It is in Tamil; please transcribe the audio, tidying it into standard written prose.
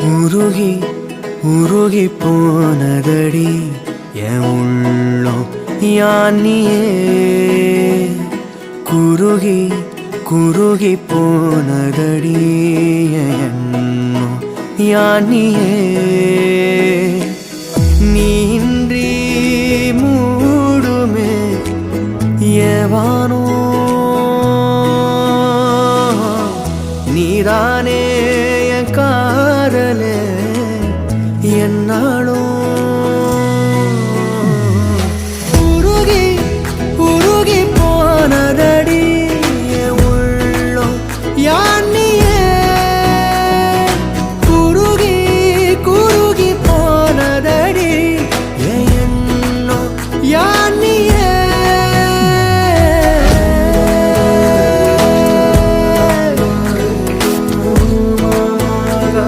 உருகி உருகி போனதடி என் உள்ளம் யானியே குருகி குருகி போனதடி என் எண்ணம் யானியே நீன்றி மூடுமே ஏவானோ நீதானே என் காதலே என்னா